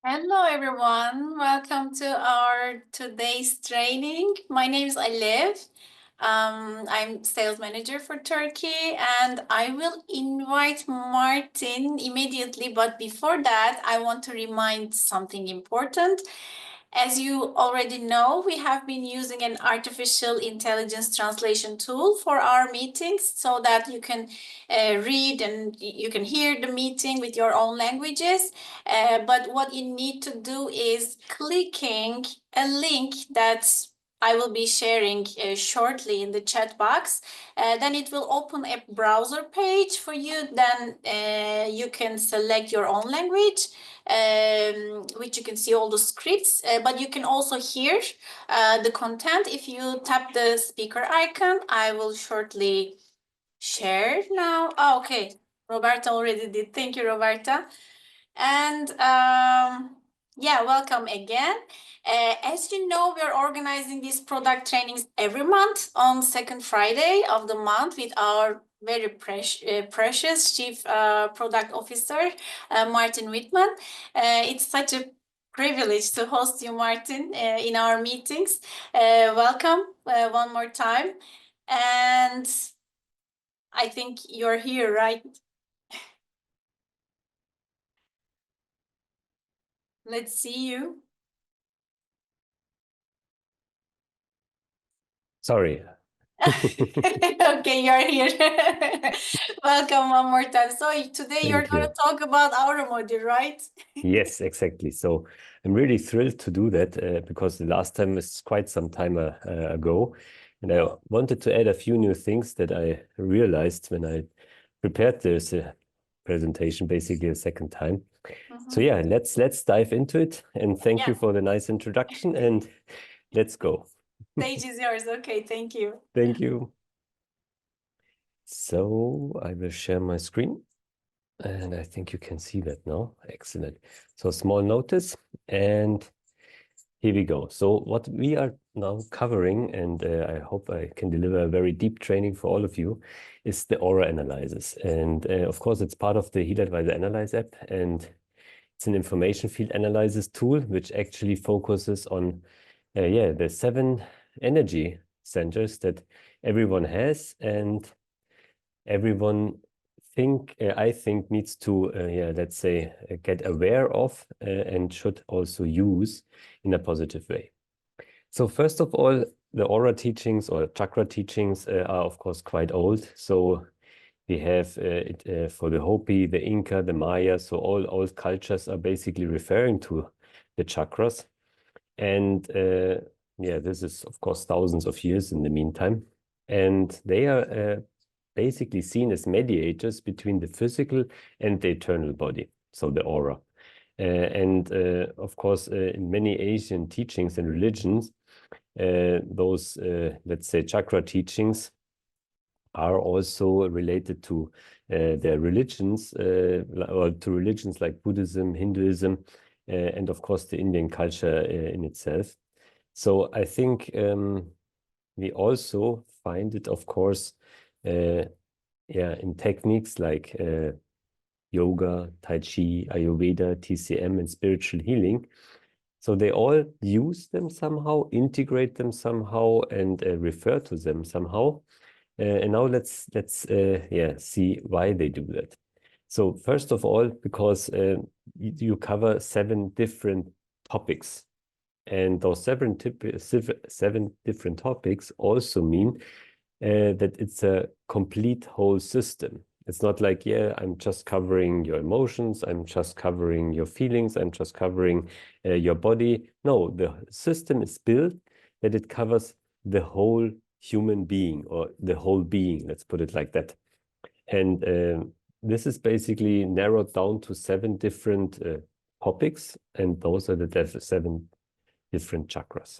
Hello, everyone. Welcome to our today's training. My name is Alev. I'm sales manager for Turkey, and I will invite Martin immediately. But before that, I want to remind something important. As you already know, we have been using an artificial intelligence translation tool for our meetings so that you can read and you can hear the meeting with your own languages. But what you need to do is clicking a link that I will be sharing shortly in the chat box. Then it will open a browser page for you. Then you can select your own language, which you can see all the scripts, but you can also hear the content if you tap the speaker icon. I will shortly share now. Oh, okay. Roberta already did. Thank you, Roberta. And yeah, welcome again. As you know, we are organizing these product trainings every month on second Friday of the month with our very precious Chief Product Officer, Martin Wittmann. It's such a privilege to host you, Martin, in our meetings. Welcome one more time. And I think you're here, right? Let's see you. Sorry. Okay, you're here. Welcome one more time. So today you're Thank going you. to talk about automotive, right? Yes, exactly. So I'm really thrilled to do that because the last time was quite some time ago. And I wanted to add a few new things that I realized when I prepared this presentation basically a second time. So yeah, let's dive into it. And thank you for the nice introduction and let's go. Stage is yours. Okay, thank you. Thank you. So I will share my screen. And I think you can see that now. Excellent. So small notice, and here we go. So what we are now covering, and I hope I can deliver a very deep training for all of you, is the aura analysis. And of course, it's part of the Healy Advisor Analyze app, and it's an information field analysis tool, which actually focuses on, the 7 energy centers that everyone has, and everyone I think needs to, let's say, get aware of and should also use in a positive way. So first of all, the aura teachings or chakra teachings are of course quite old. So we have it for the Hopi, the Inca, the Maya. So all old cultures are basically referring to the chakras. And this is of course thousands of years in the meantime. And they are basically seen as mediators between the physical and the eternal body, so the aura. Of course, in many Asian teachings and religions, those, let's say, chakra teachings are also related to their religions, or to religions like Buddhism, Hinduism, and of course the Indian culture in itself. So I think we also find it, of course, in techniques like yoga, Tai Chi, Ayurveda, TCM, and spiritual healing. So they all use them somehow, integrate them somehow, and refer to them somehow. And now let's see why they do that. So first of all, because you cover 7 different topics. And those 7 different topics also mean that it's a complete whole system. It's not like, I'm just covering your emotions, I'm just covering your feelings, I'm just covering your body. No, the system is built that it covers the whole human being, or the whole being, let's put it like that. And this is basically narrowed down to 7 different topics, and those are the 7 different chakras.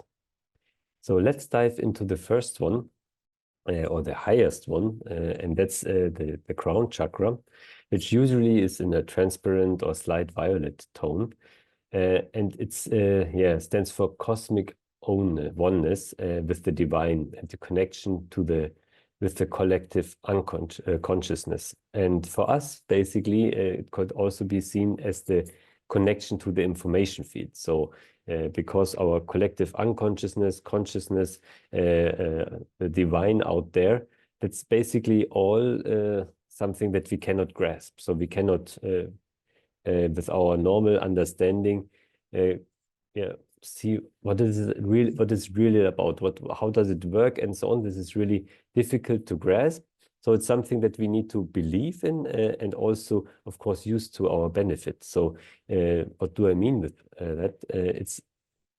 So let's dive into the first one, or the highest one, and that's the crown chakra, which usually is in a transparent or slight violet tone. And it's stands for cosmic oneness with the divine, and the connection with the collective consciousness. And for us, basically, it could also be seen as the connection to the information field. So because our collective unconsciousness, consciousness, the divine out there, that's basically all something that we cannot grasp. So we cannot, with our normal understanding, see what is really about, how does it work, and so on. This is really difficult to grasp. So it's something that we need to believe in and also, of course, use to our benefit. So what do I mean with that? It's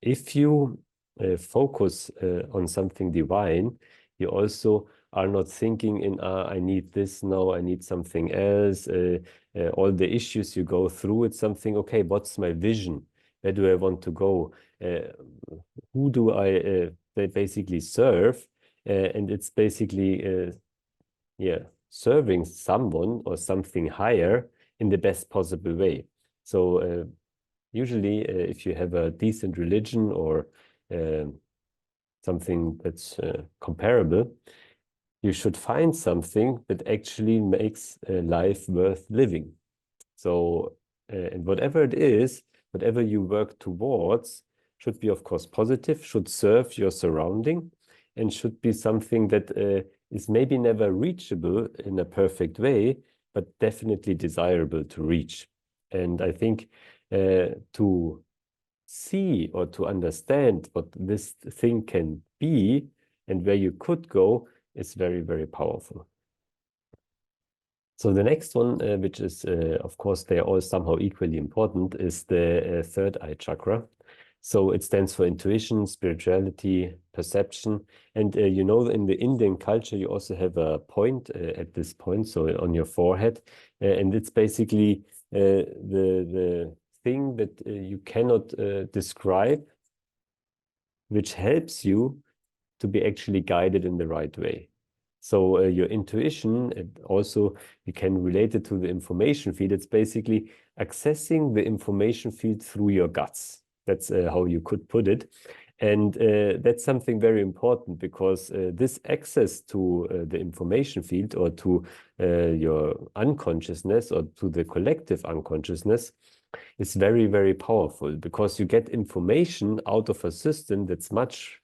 if you focus on something divine, you also are not thinking in, I need this now, I need something else. All the issues you go through, it's something, okay, what's my vision? Where do I want to go? Who do I basically serve? And it's basically, serving someone or something higher in the best possible way. So usually, if you have a decent religion or something that's comparable, you should find something that actually makes life worth living. So, and whatever it is, whatever you work towards, should be, of course, positive, should serve your surrounding, and should be something that is maybe never reachable in a perfect way, but definitely desirable to reach. And I think to see or to understand what this thing can be and where you could go is very, very powerful. So the next one, which is, of course, they're all somehow equally important, is the third eye chakra. So it stands for intuition, spirituality, perception. And you know, in the Indian culture, you also have a point at this point, so on your forehead. And it's basically the thing that you cannot describe, which helps you to be actually guided in the right way. So your intuition, and also you can relate it to the information field. It's basically accessing the information field through your guts. That's how you could put it. And that's something very important, because this access to the information field, or to your unconsciousness, or to the collective unconsciousness, is very, very powerful, because you get information out of a system that's much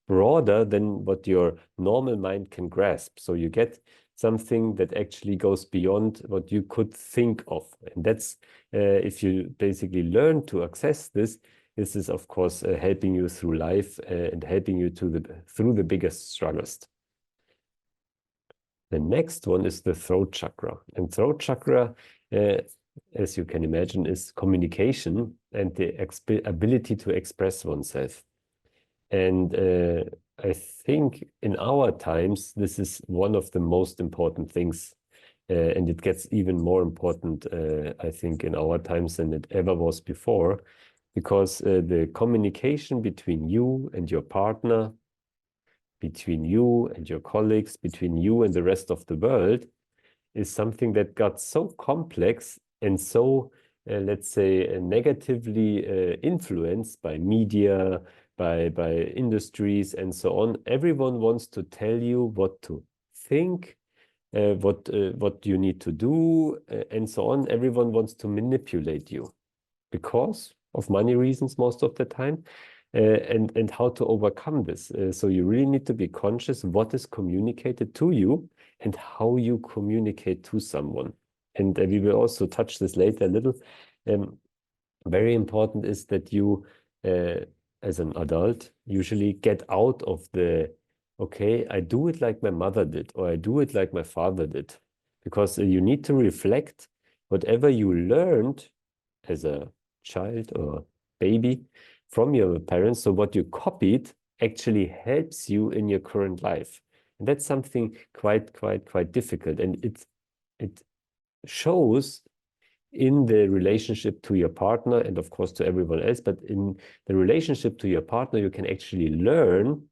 broader than what your normal mind can grasp. So you get something that actually goes beyond what you could think of. And that's, if you basically learn to access this, this is, of course, helping you through life and helping you through the biggest struggles. The next one is the throat chakra. And throat chakra, as you can imagine, is communication and the ability to express oneself. And I think in our times, this is one of the most important things. And it gets even more important, I think, in our times than it ever was before, because the communication between you and your partner, between you and your colleagues, between you and the rest of the world, is something that got so complex and so, let's say, negatively influenced by media, by industries, and so on. Everyone wants to tell you what to think, what you need to do, and so on. Everyone wants to manipulate you because of money reasons most of the time, and how to overcome this. So you really need to be conscious what is communicated to you and how you communicate to someone. And we will also touch this later a little. Very important is that you, as an adult, usually get out of the, okay, I do it like my mother did, or I do it like my father did. Because you need to reflect whatever you learned as a child or baby from your parents. So what you copied actually helps you in your current life. And that's something quite difficult. And it shows in the relationship to your partner, and of course to everyone else, but in the relationship to your partner, you can actually learn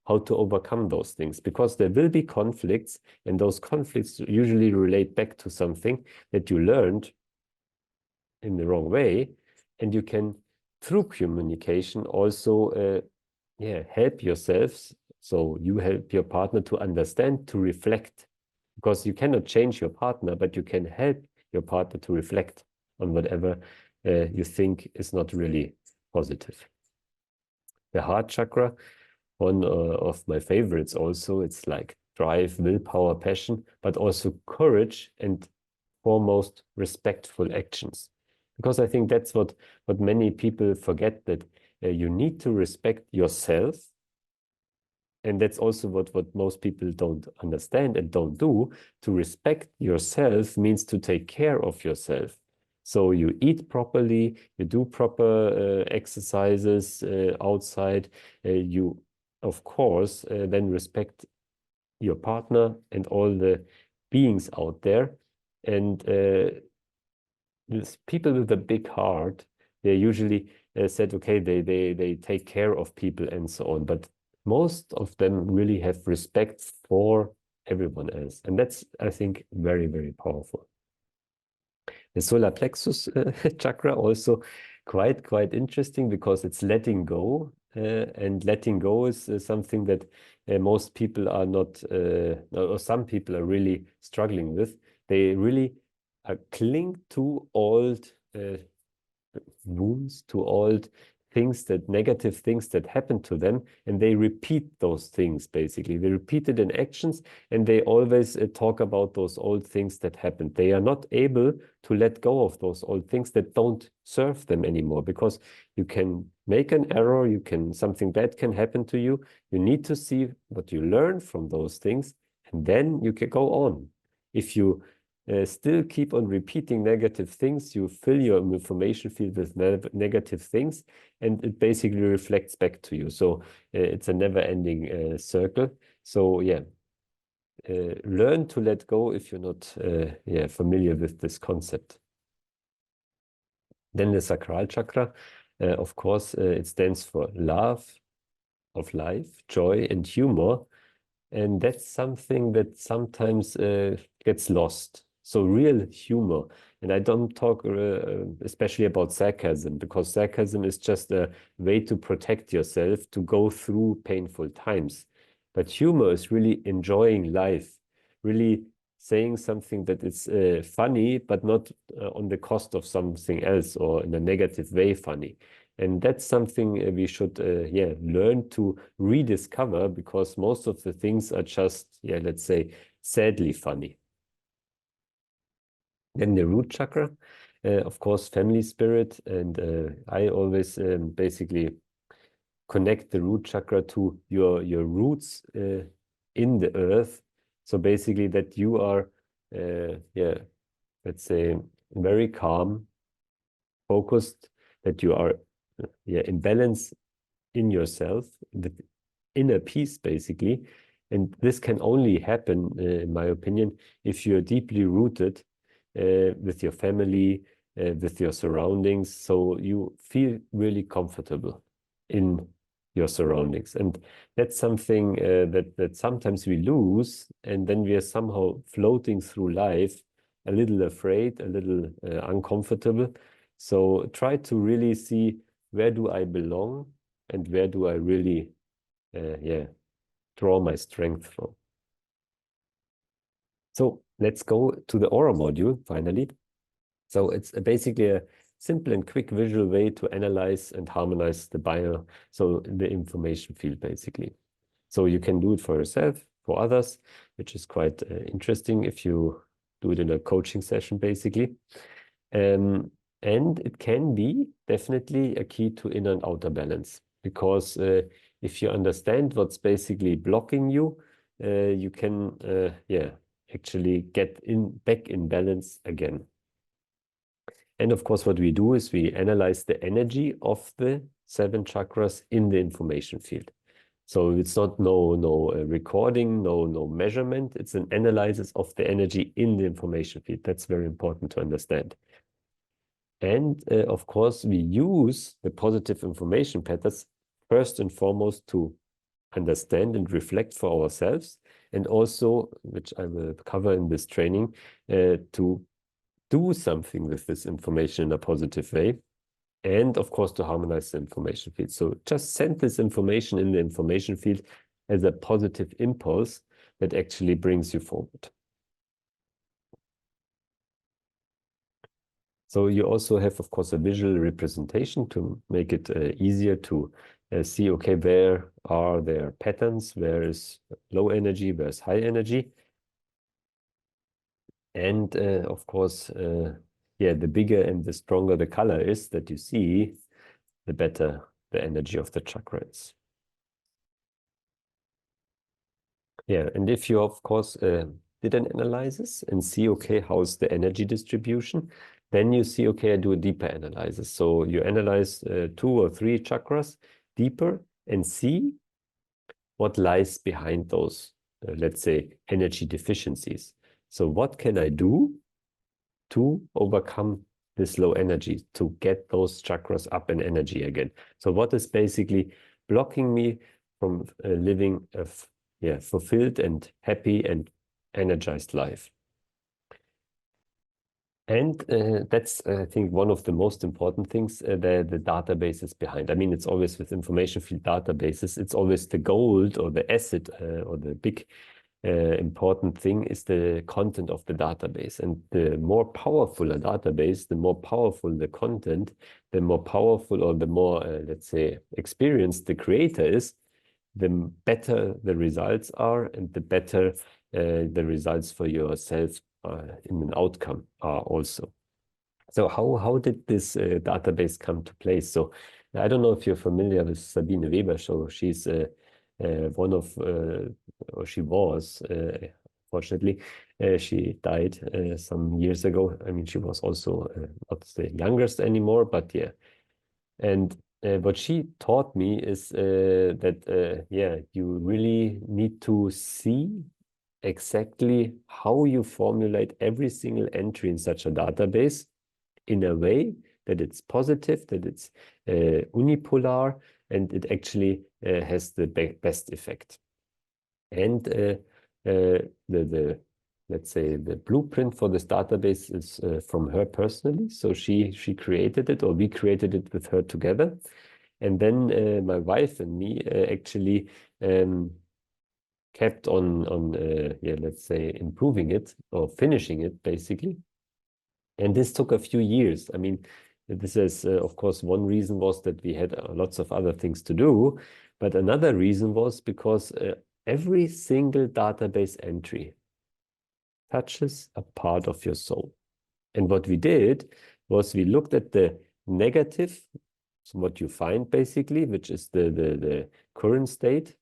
how to overcome those things, because there will be conflicts, and those conflicts usually relate back to something that you learned in the wrong way, and you can, through communication, also help yourselves. So you help your partner to understand, to reflect, because you cannot change your partner, but you can help your partner to reflect on whatever you think is not really positive. The heart chakra, one of my favorites also, it's like drive, willpower, passion, but also courage and foremost respectful actions. Because I think that's what many people forget, that you need to respect yourself. And that's also what most people don't understand and don't do. To respect yourself means to take care of yourself. So you eat properly, you do proper exercises outside. You, of course, then respect your partner and all the beings out there. And people with a big heart, they usually said, okay, they take care of people and so on. But most of them really have respect for everyone else. And that's, I think, very, very powerful. The solar plexus chakra also quite interesting, because it's letting go. And letting go is something that most people are not, or some people are really struggling with. They really cling to old wounds, to old things, that negative things that happened to them, and they repeat those things. Basically, they repeat it in actions, and they always talk about those old things that happened. They are not able to let go of those old things that don't serve them anymore, because you can make an error, something bad can happen to you. You need to see what you learn from those things, and then you can go on. If you still keep on repeating negative things, you fill your information field with negative things, and it basically reflects back to you. So it's a never-ending circle. So yeah, learn to let go if you're not familiar with this concept. Then the sacral chakra, of course, it stands for love of life, joy, and humor. And that's something that sometimes gets lost. So real humor. And I don't talk especially about sarcasm, because sarcasm is just a way to protect yourself, to go through painful times. But humor is really enjoying life, really saying something that is funny, but not on the cost of something else, or in a negative way funny. And that's something we should learn to rediscover, because most of the things are just, let's say, sadly funny. Then the root chakra, of course, family spirit. And I always basically connect the root chakra to your roots in the earth. So basically that you are, let's say, very calm, focused, that you are in balance in yourself, the inner peace, basically. And this can only happen, in my opinion, if you're deeply rooted with your family, with your surroundings, so you feel really comfortable in your surroundings. And that's something that sometimes we lose, and then we are somehow floating through life a little afraid, a little uncomfortable. So try to really see, where do I belong, and where do I really draw my strength from. So let's go to the aura module finally. So it's basically a simple and quick visual way to analyze and harmonize the information field, basically. So you can do it for yourself, for others, which is quite interesting if you do it in a coaching session, basically. And it can be definitely a key to inner and outer balance, because if you understand what's basically blocking you, you can actually get back in balance again. And of course, what we do is we analyze the energy of the 7 chakras in the information field. So it's not no recording, no measurement. It's an analysis of the energy in the information field. That's very important to understand. And of course, we use the positive information patterns first and foremost to understand and reflect for ourselves, and also, which I will cover in this training, to do something with this information in a positive way, and of course to harmonize the information field. So just send this information in the information field as a positive impulse that actually brings you forward. So you also have, of course, a visual representation to make it easier to see, okay, where are there patterns, where is low energy, where is high energy. And of course, yeah, the bigger and the stronger the color is that you see, the better the energy of the chakra is. Yeah, and if you, of course, did an analysis and see, okay, how's the energy distribution, then you see, okay, I do a deeper analysis. So you analyze 2 or 3 chakras deeper and see what lies behind those, let's say, energy deficiencies. So what can I do to overcome this low energy, to get those chakras up in energy again? So what is basically blocking me from living a fulfilled and happy and energized life? And that's, I think, one of the most important things, the database is behind. I mean, it's always with information field databases, it's always the gold or the asset or the big important thing is the content of the database. And the more powerful a database, the more powerful the content, the more powerful or the more, let's say, experienced the creator is, the better the results are and the better the results for yourself in an outcome are also. So how did this database come to place? So I don't know if you're familiar with Sabine Weber. So she's one of, or she was, fortunately, she died some years ago. I mean, she was also not the youngest anymore, but yeah. And what she taught me is that, yeah, you really need to see exactly how you formulate every single entry in such a database in a way that it's positive, that it's unipolar, and it actually has the best effect. And the let's say the blueprint for this database is from her personally. So she created it, or we created it with her together. And then my wife and me actually kept on yeah, let's say improving it or finishing it basically. And this took a few years. I mean, this is, of course, one reason was that we had lots of other things to do. But another reason was because every single database entry touches a part of your soul. And what we did was we looked at the negative, so what you find basically, which is the current state,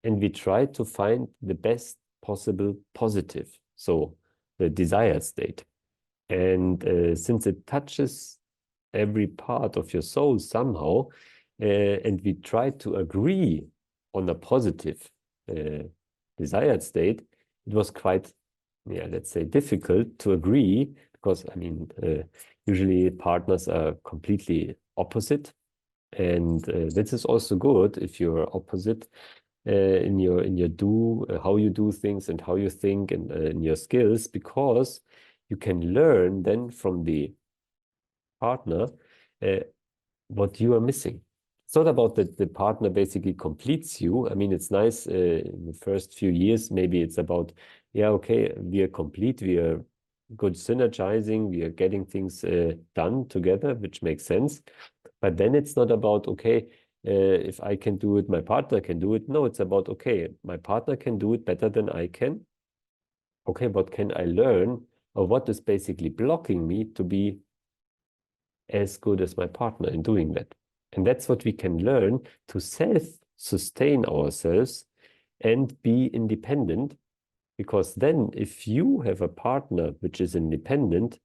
and we tried to find the best possible positive, so the desired state. And since it touches every part of your soul somehow, and we try to agree on a positive desired state, it was quite, yeah, let's say, difficult to agree because, I mean, usually partners are completely opposite. And this is also good if you're opposite in your how you do things and how you think and in your skills, because you can learn then from the partner what you are missing. It's not about that the partner basically completes you. I mean, it's nice in the first few years, maybe it's about, yeah, okay, we are complete, we are good synergizing, we are getting things done together, which makes sense. But then it's not about, okay, if I can do it, my partner can do it. No, it's about, okay, my partner can do it better than I can. Okay, what can I learn? Or what is basically blocking me to be as good as my partner in doing that? And that's what we can learn to self-sustain ourselves and be independent. Because then if you have a partner which is independent,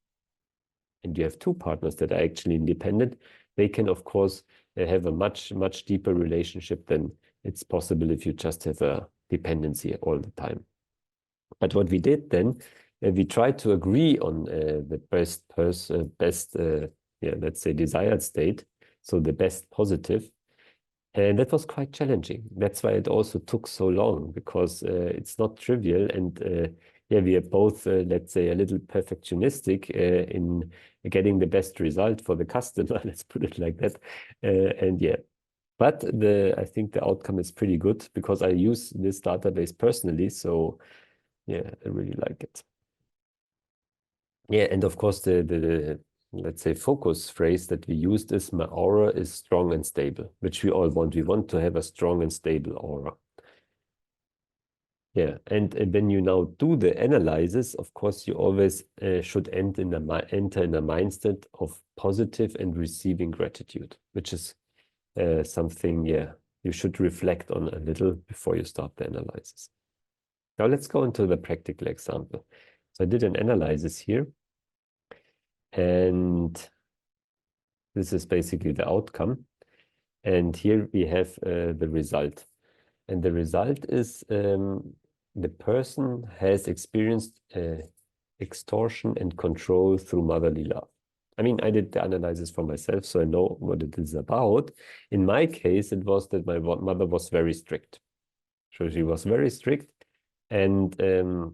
and you have 2 partners that are actually independent, they can, of course, have a much, much deeper relationship than it's possible if you just have a dependency all the time. But what we did then, we tried to agree on the best, yeah, let's say desired state, so the best positive. And that was quite challenging. That's why it also took so long, because it's not trivial. And yeah, we are both, let's say, a little perfectionistic in getting the best result for the customer. Let's put it like that. And yeah, but I think the outcome is pretty good because I use this database personally. So yeah, I really like it. Yeah, and of course the let's say focus phrase that we used is my aura is strong and stable, which we all want. We want to have a strong and stable aura. Yeah, and when you now do the analysis, of course, you always should enter in a mindset of positive and receiving gratitude, which is something, yeah, you should reflect on a little before you start the analysis. Now let's go into the practical example. So I did an analysis here, and this is basically the outcome. And here we have the result. And the result is the person has experienced extortion and control through motherly love. I mean, I did the analysis for myself, so I know what it is about. In my case, it was that my mother was very strict. So she was very strict. And the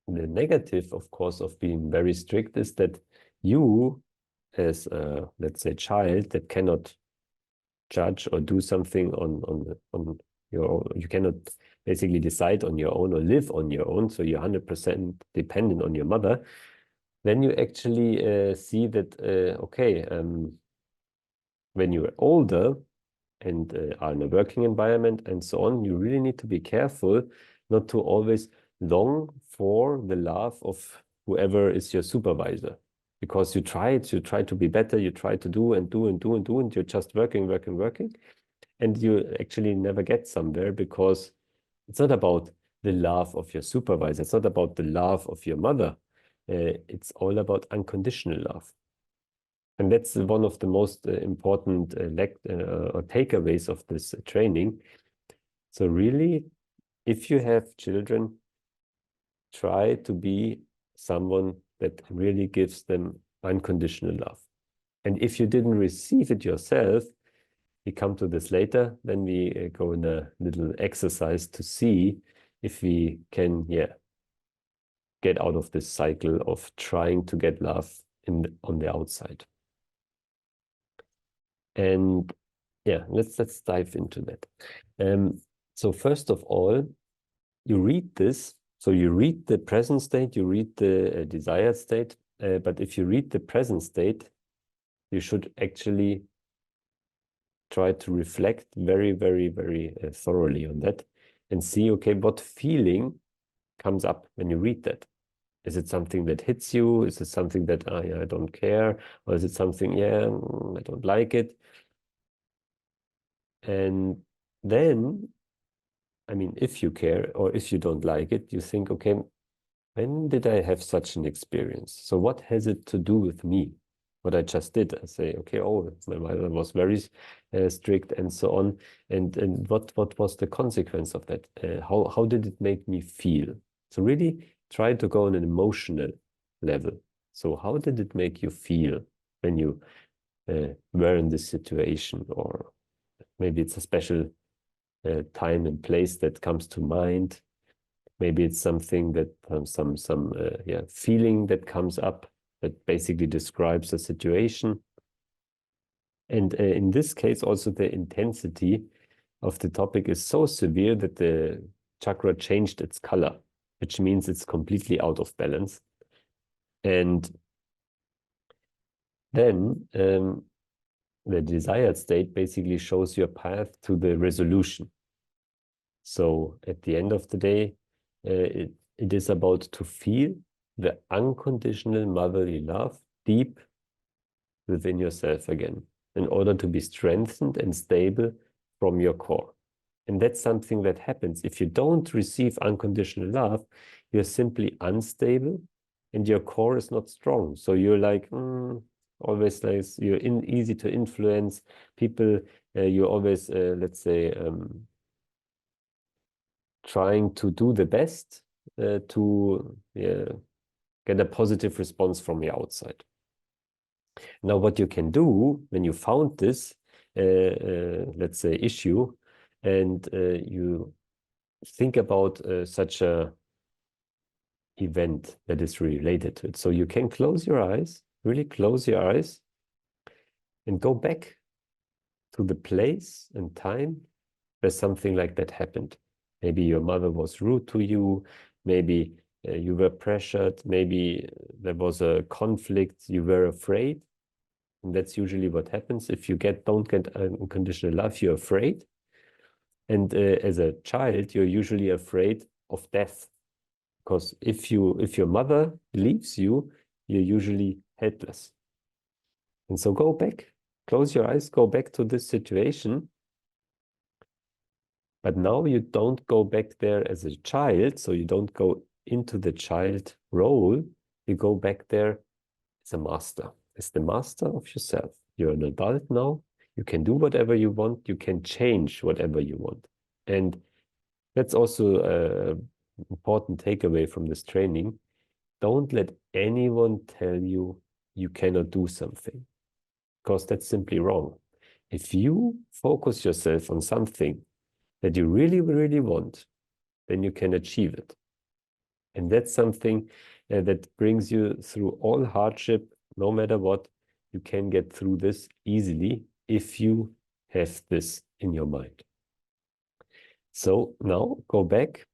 negative, of course, of being very strict is that you, as a, let's say, child that cannot judge or do something on your own, you cannot basically decide on your own or live on your own, so you're 100% dependent on your mother, then you actually see that, okay, when you're older and are in a working environment and so on, you really need to be careful not to always long for the love of whoever is your supervisor. Because you try to be better, you try to do and do and do and do, and you're just working, working, working. And you actually never get somewhere because it's not about the love of your supervisor. It's not about the love of your mother. It's all about unconditional love. And that's one of the most important or takeaways of this training. So really, if you have children, try to be someone that really gives them unconditional love. And if you didn't receive it yourself, we come to this later, then we go in a little exercise to see if we can, yeah, get out of this cycle of trying to get love on the outside. And yeah, let's dive into that. So first of all, you read this. So you read the present state, you read the desired state. But if you read the present state, you should actually try to reflect very, very, very thoroughly on that and see, okay, what feeling comes up when you read that? Is it something that hits you? Is it something that I don't care? Or is it something, yeah, I don't like it? And then, I mean, if you care or if you don't like it, you think, okay, when did I have such an experience? So what has it to do with me? What I just did, I say, okay, oh, my mother was very strict and so on. And what was the consequence of that? How did it make me feel? So really try to go on an emotional level. So how did it make you feel when you were in this situation? Or maybe it's a special time and place that comes to mind. Maybe it's something that some yeah, feeling that comes up that basically describes the situation. And in this case, also the intensity of the topic is so severe that the chakra changed its color, which means it's completely out of balance. And then the desired state basically shows your path to the resolution. So at the end of the day, it is about to feel the unconditional motherly love deep within yourself again in order to be strengthened and stable from your core. And that's something that happens. If you don't receive unconditional love, you're simply unstable and your core is not strong. So you're like, always like, you're easy to influence people. You're always, let's say, trying to do the best to get a positive response from the outside. Now, what you can do when you found this, let's say, issue, and you think about such a event that is related to it. So you can close your eyes, really close your eyes, and go back to the place and time where something like that happened. Maybe your mother was rude to you. Maybe you were pressured, maybe there was a conflict, you were afraid. And that's usually what happens. If you don't get unconditional love, you're afraid. And as a child, you're usually afraid of death. Because if your mother leaves you, you're usually helpless. And so go back, close your eyes, go back to this situation. But now you don't go back there as a child, so you don't go into the child role. You go back there as a master, as the master of yourself. You're an adult now. You can do whatever you want. You can change whatever you want. And that's also an important takeaway from this training. Don't let anyone tell you you cannot do something, because that's simply wrong. If you focus yourself on something that you really, really want, then you can achieve it. And that's something that brings you through all hardship, no matter what. You can get through this easily if you have this in your mind. So now go back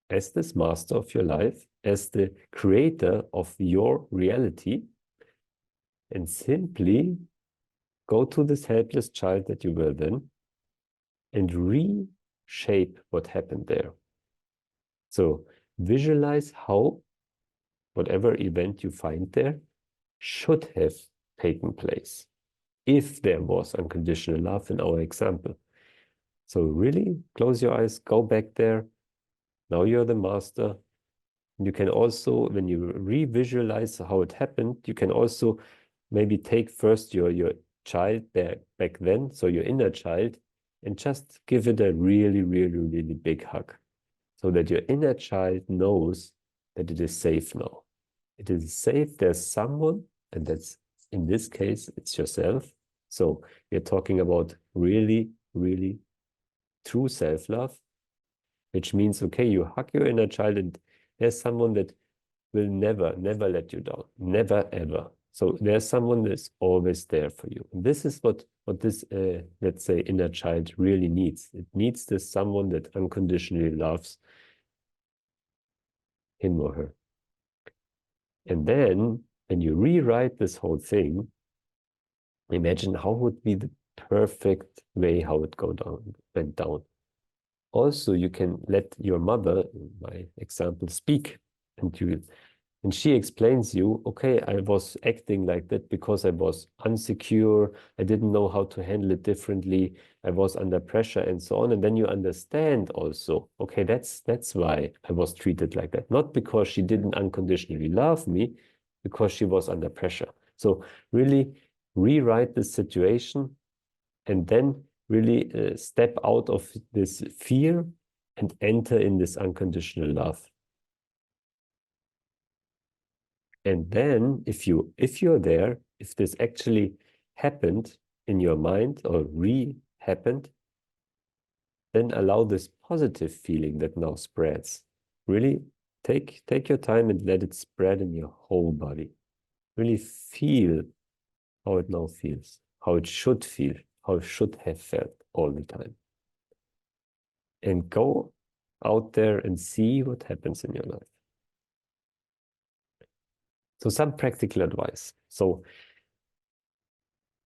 as this master of your life, as the creator of your reality, and simply go to this helpless child that you were then and reshape what happened there. So visualize how whatever event you find there should have taken place if there was unconditional love in our example. So really close your eyes, go back there. Now you're the master. You can also, when you re-visualize how it happened, you can also maybe take first your child back then, so your inner child, and just give it a really, really, really big hug, so that your inner child knows that it is safe now. It is safe. There's someone, and that's, in this case, it's yourself. So we're talking about really, really true self-love, which means, okay, you hug your inner child, and there's someone that will never, never let you down. Never, ever. So there's someone that's always there for you. And this is what this, let's say, inner child really needs. It needs this someone that unconditionally loves him or her. And then when you rewrite this whole thing, imagine how would be the perfect way how it went down. Also, you can let your mother, in my example, speak, and she explains you, okay, I was acting like that because I was insecure, I didn't know how to handle it differently, I was under pressure and so on. And then you understand also, okay, that's why I was treated like that. Not because she didn't unconditionally love me, because she was under pressure. So really rewrite the situation, and then really step out of this fear and enter in this unconditional love. And then if you're there, if this actually happened in your mind or re-happened, then allow this positive feeling that now spreads. Really take your time and let it spread in your whole body. Really feel how it now feels, how it should feel, how it should have felt all the time. And go out there and see what happens in your life. So some practical advice. So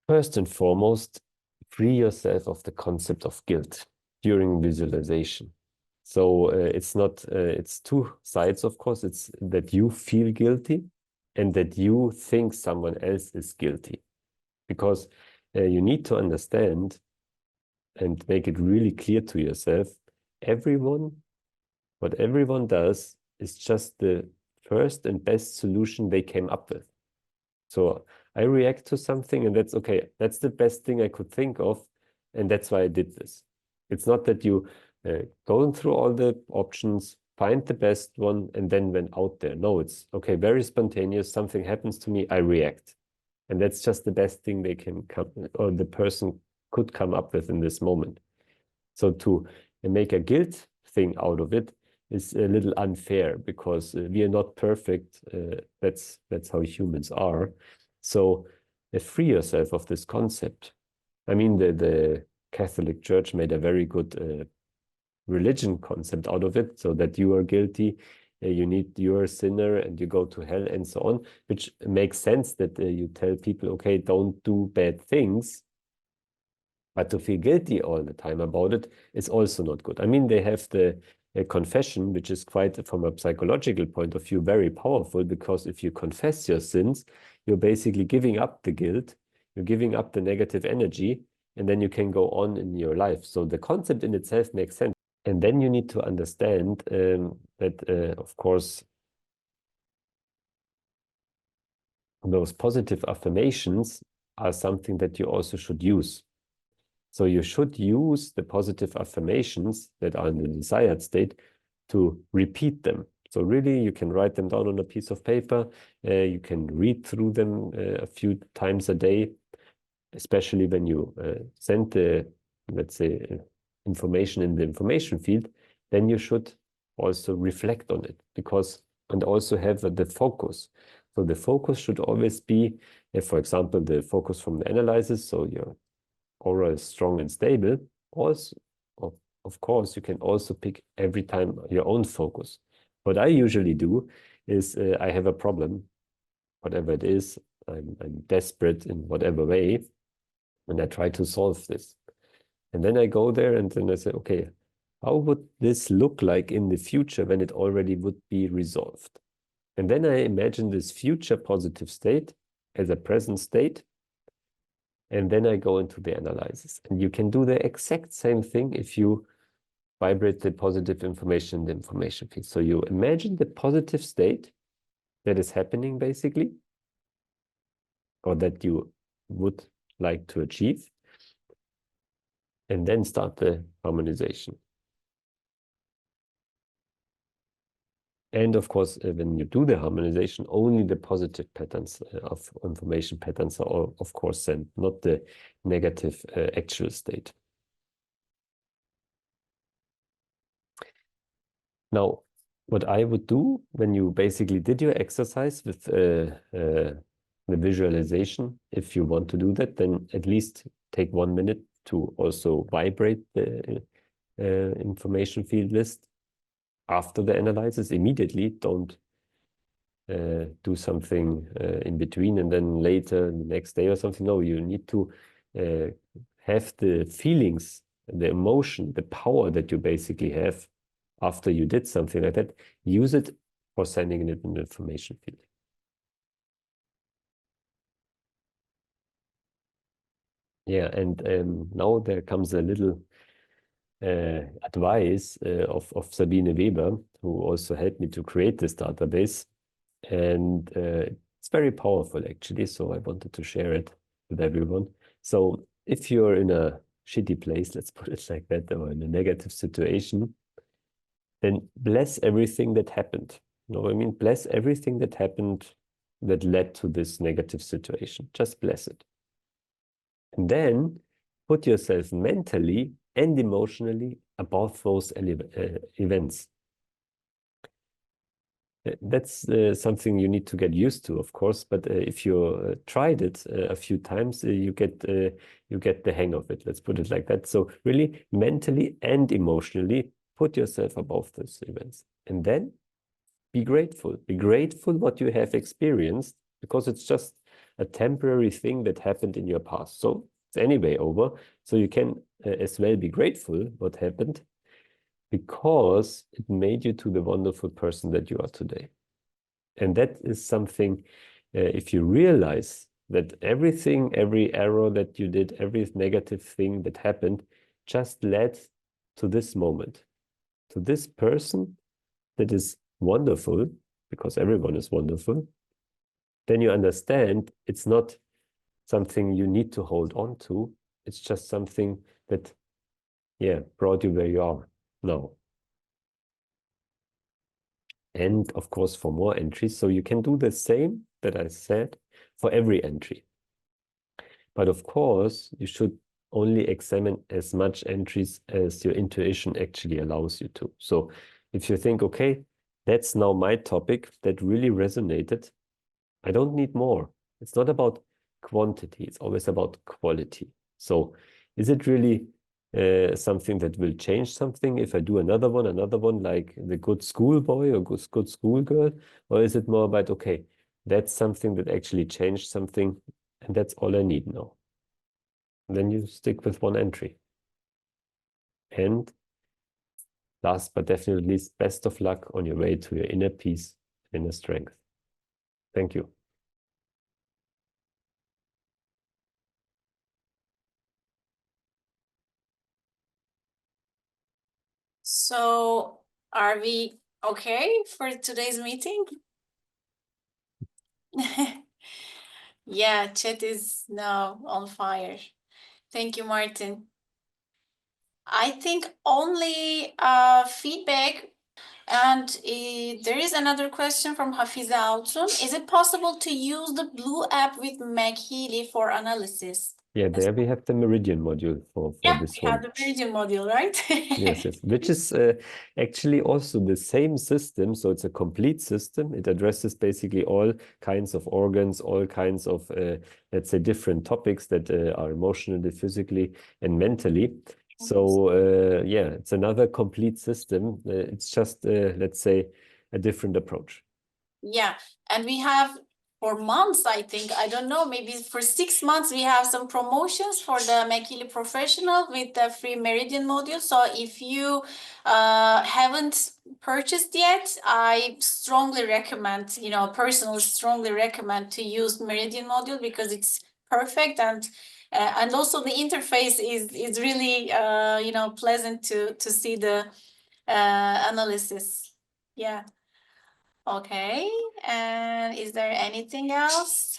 first and foremost, free yourself of the concept of guilt during visualization. So it's not, it's two sides, of course. It's that you feel guilty and that you think someone else is guilty. Because you need to understand and make it really clear to yourself, what everyone does is just the first and best solution they came up with. So I react to something, and that's okay. That's the best thing I could think of, and that's why I did this. It's not that you going through all the options, find the best one, and then went out there. No, it's okay, very spontaneous. Something happens to me, I react. And that's just the best thing they can come, or the person could come up with in this moment. So to make a guilt thing out of it is a little unfair, because we are not perfect. That's how humans are. So free yourself of this concept. I mean, the Catholic Church made a very good religion concept out of it, so that you are guilty you're a sinner and you go to hell and so on, which makes sense that you tell people, okay, don't do bad things. But to feel guilty all the time about it is also not good. I mean, they have the confession, which is quite, from a psychological point of view, very powerful, because if you confess your sins, you're basically giving up the guilt, you're giving up the negative energy, and then you can go on in your life. So the concept in itself makes sense. And then you need to understand that, of course, those positive affirmations are something that you also should use. So you should use the positive affirmations that are in the desired state to repeat them. So really, you can write them down on a piece of paper. You can read through them a few times a day, especially when you send the, let's say, information in the information field. Then you should also reflect on it, and also have the focus. So the focus should always be, for example, the focus from the analysis. So your aura is strong and stable. Also, of course, you can also pick every time your own focus. What I usually do is I have a problem, whatever it is, I'm desperate in whatever way, and I try to solve this. And then I go there and then I say, okay, how would this look like in the future when it already would be resolved? And then I imagine this future positive state as a present state. And then I go into the analysis. And you can do the exact same thing if you vibrate the positive information in the information field. So you imagine the positive state that is happening, basically, or that you would like to achieve, and then start the harmonization. And of course, when you do the harmonization, only the positive patterns of information patterns are, of course, sent, not the negative actual state. Now, what I would do when you basically did your exercise with the visualization, if you want to do that, then at least take 1 minute to also vibrate the information field list after the analysis immediately. Don't do something in between and then later, the next day or something. No, you need to have the feelings, the emotion, the power that you basically have after you did something like that. Use it for sending it in the information field. Yeah, and now there comes a little advice of Sabine Weber, who also helped me to create this database. And it's very powerful, actually. So I wanted to share it with everyone. So if you're in a shitty place, let's put it like that, or in a negative situation, then bless everything that happened. You know what I mean? Bless everything that happened that led to this negative situation. Just bless it. And then put yourself mentally and emotionally above those events. That's something you need to get used to, of course. But if you tried it a few times, you get the hang of it. Let's put it like that. So really, mentally and emotionally, put yourself above those events, and then be grateful. Be grateful what you have experienced, because it's just a temporary thing that happened in your past. So it's anyway over. So you can as well be grateful what happened, because it made you to the wonderful person that you are today. And that is something, if you realize that everything, every error that you did, every negative thing that happened just led to this moment, to this person that is wonderful, because everyone is wonderful, then you understand it's not something you need to hold on to. It's just something that, yeah, brought you where you are now. And of course, for more entries, so you can do the same that I said for every entry. But of course, you should only examine as much entries as your intuition actually allows you to. So if you think, okay, that's now my topic that really resonated, I don't need more. It's not about quantity, it's always about quality. So is it really something that will change something if I do another one, like the good schoolboy or good schoolgirl? Or is it more about, okay, that's something that actually changed something, and that's all I need now? Then you stick with one entry. And last but definitely least, best of luck on your way to your inner peace, inner strength. Thank you. So are we okay for today's meeting? Yeah, chat is now on fire. Thank you, Martin. I think only feedback. And there is another question from Hafize Altun. Is it possible to use the Blue app with Meg Healy for analysis? Yeah, there we have the Meridian module for Yeah, this we have one. the Meridian module, right? Yes, which is actually also the same system. So it's a complete system. It addresses basically all kinds of organs, all kinds of, let's say, different topics that are emotionally, physically, and mentally. So yeah, it's another complete system. It's just, let's say, a different approach. Yeah, and we have for months, I think, I don't know, maybe for 6 months, we have some promotions for the Mekili Professional with the free Meridian module. So if you haven't purchased yet, I strongly recommend, personally strongly recommend to use Meridian module because it's perfect and also the interface is really pleasant to see the analysis. Yeah. Okay, and is there anything else?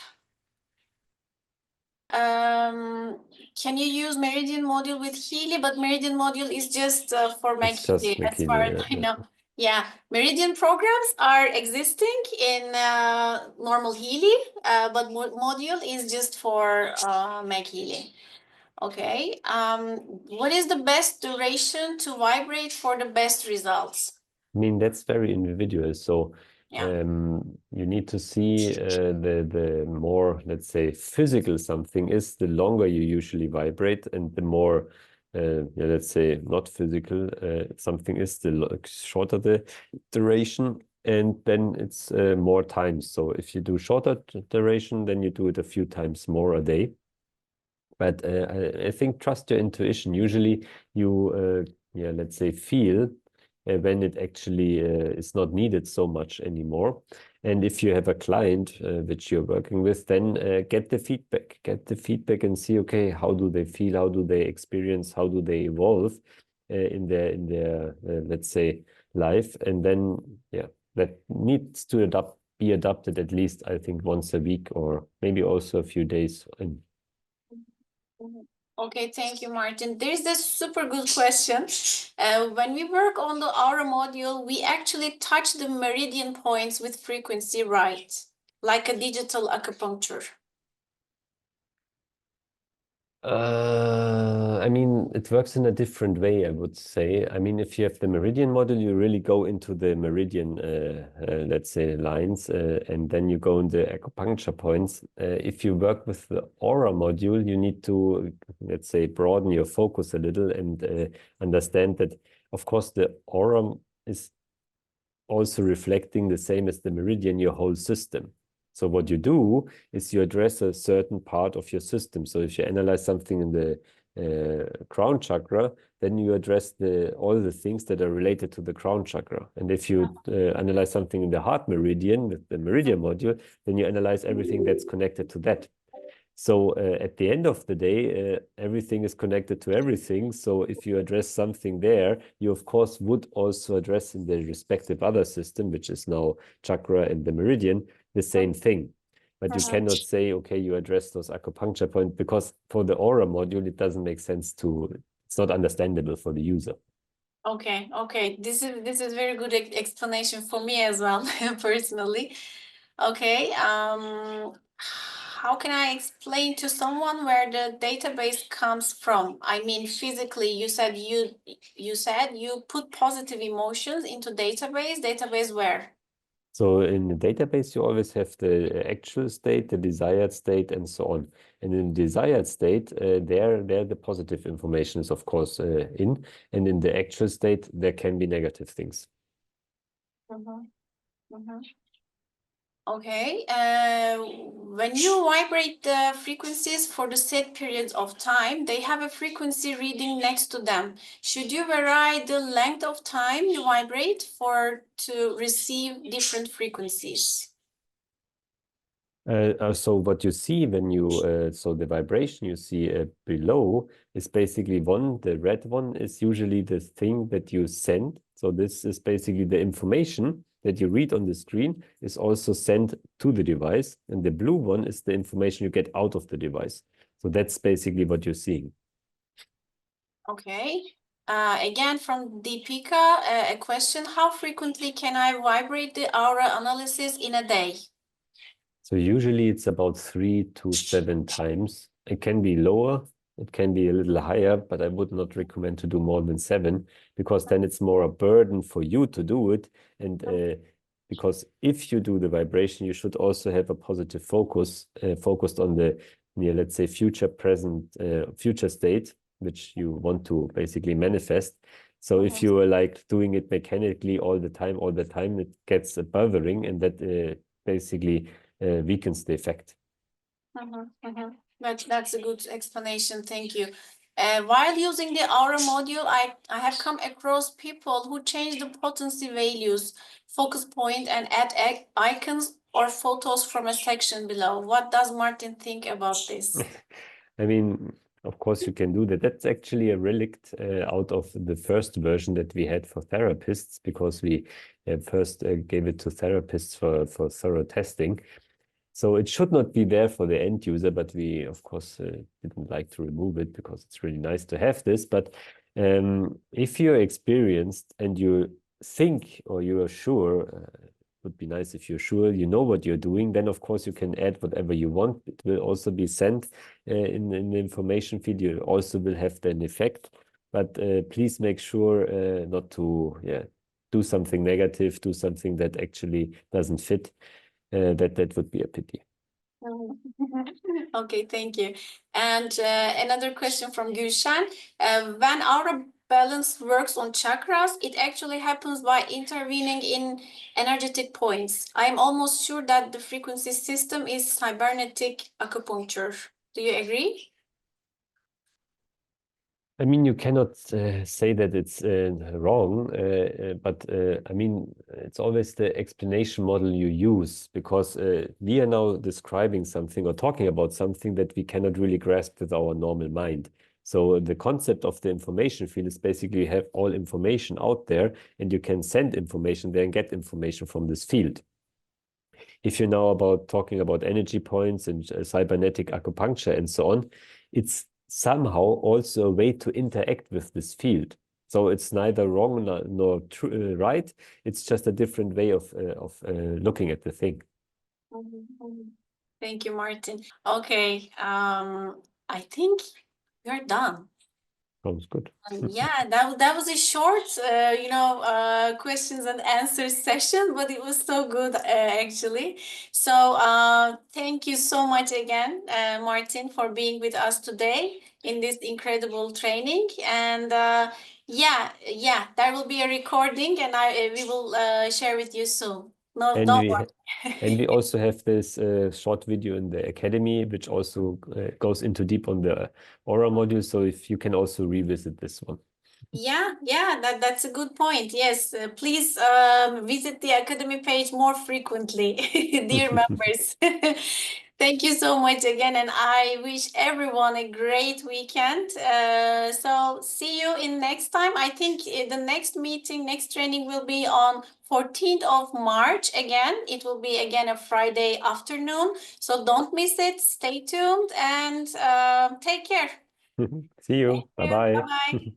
Can you use Meridian module with Healy? But Meridian module is just for It's Healy, just as far as McKinley. I know. Yeah, Meridian programs are existing in normal Healy, but module is just for Healy. Okay. What is the best duration to vibrate for the best results? I mean, that's very individual. So Yeah. you need to see the more, let's say, physical something is, the longer you usually vibrate, and the more, yeah, let's say, not physical something is, the shorter the duration. And then it's more times. So if you do shorter duration, then you do it a few times more a day. But I think trust your intuition. Usually you, yeah, let's say, feel when it actually is not needed so much anymore. And if you have a client which you're working with, then get the feedback. Get the feedback and see, okay, how do they feel? How do they experience? How do they evolve in their let's say, life? And then, yeah, that needs to be adapted at least, I think, once a week or maybe also a few days. And Okay, thank you, Martin. There's this super good question. When we work on the aura module, we actually touch the meridian points with frequency, right? Like a digital acupuncture. I mean, it works in a different way, I would say. I mean, if you have the meridian model, you really go into the meridian, let's say, lines, and then you go in the acupuncture points. If you work with the aura module, you need to, let's say, broaden your focus a little and understand that, of course, the aura is also reflecting the same as the meridian, your whole system. So what you do is you address a certain part of your system. So if you analyze something in the crown chakra, then you address all the things that are related to the crown chakra. And if you analyze something in the heart meridian with the meridian module, then you analyze everything that's connected to that. So at the end of the day, everything is connected to everything. So if you address something there, you of course would also address in the respective other system, which is now chakra and the meridian, the same thing. But you cannot say, okay, you address those acupuncture points, because for the aura module, it doesn't make sense it's not understandable for the user. Okay, okay. This is very good explanation for me as well, personally. Okay. How can I explain to someone where the database comes from? I mean, physically, you said you put positive emotions into database. Database where? So in the database, you always have the actual state, the desired state, and so on. And in the desired state, there the positive information is, of course, in. And in the actual state, there can be negative things. Mhm, mhm. Okay. When you vibrate the frequencies for the set periods of time, they have a frequency reading next to them. Should you vary the length of time you vibrate for to receive different frequencies? So what you see when you, so the vibration you see below is basically one, the red one is usually the thing that you send. So this is basically the information that you read on the screen is also sent to the device. And the blue one is the information you get out of the device. So that's basically what you're seeing. Okay. Again, from Deepika, a question: how frequently can I vibrate the aura analysis in a day? So usually it's about 3 to 7 times. It can be lower, it can be a little higher, but I would not recommend to do more than 7 because then it's more a burden for you to do it. And because if you do the vibration, you should also have a positive focus, focused on the near, let's say, future, present, future state, which you want to basically manifest. So if you are like doing it mechanically all the time, it gets bothering, and that basically weakens the effect. That's a good explanation. Thank you. While using the Aura module, I have come across people who change the potency values, focus point, and add icons or photos from a section below. What does Martin think about this? I mean, of course, you can do that. That's actually a relic out of the first version that we had for therapists, because we first gave it to therapists for thorough testing. So it should not be there for the end user, but we, of course, didn't like to remove it because it's really nice to have this. But if you're experienced and you think or you are sure, it would be nice if you're sure you know what you're doing, then of course you can add whatever you want. It will also be sent in the information feed. You also will have an effect, but please make sure not to do something negative, do something that actually doesn't fit. That would be a pity. Okay, thank you. And another question from Gülşen. When aura balance works on chakras, it actually happens by intervening in energetic points. I'm almost sure that the frequency system is cybernetic acupuncture. Do you agree? I mean, you cannot say that it's wrong, but I mean, it's always the explanation model you use, because we are now describing something or talking about something that we cannot really grasp with our normal mind. So the concept of the information field is basically you have all information out there, and you can send information there and get information from this field. If you're now talking about energy points and cybernetic acupuncture and so on, it's somehow also a way to interact with this field. So it's neither wrong nor right. It's just a different way of looking at the thing. Thank you, Martin. Okay, I think we're done. Sounds good. Yeah, that was a short, questions and answers session, but it was so good, actually. So, thank you so much again, Martin, for being with us today in this incredible training. And yeah, there will be a recording, and we will share with you soon. No, And don't we and we worry. also have this short video in the academy, which also goes into deep on the aura module. So if you can also revisit this one. Yeah, that's a good point. Yes, please visit the Academy page more frequently, dear members. Thank you so much again, and I wish everyone a great weekend. So see you in next time. I think the next meeting, next training will be on 14th of March again. It will be again a Friday afternoon. So don't miss it. Stay tuned and take care. See you. Thank you. Bye-bye. Bye-bye.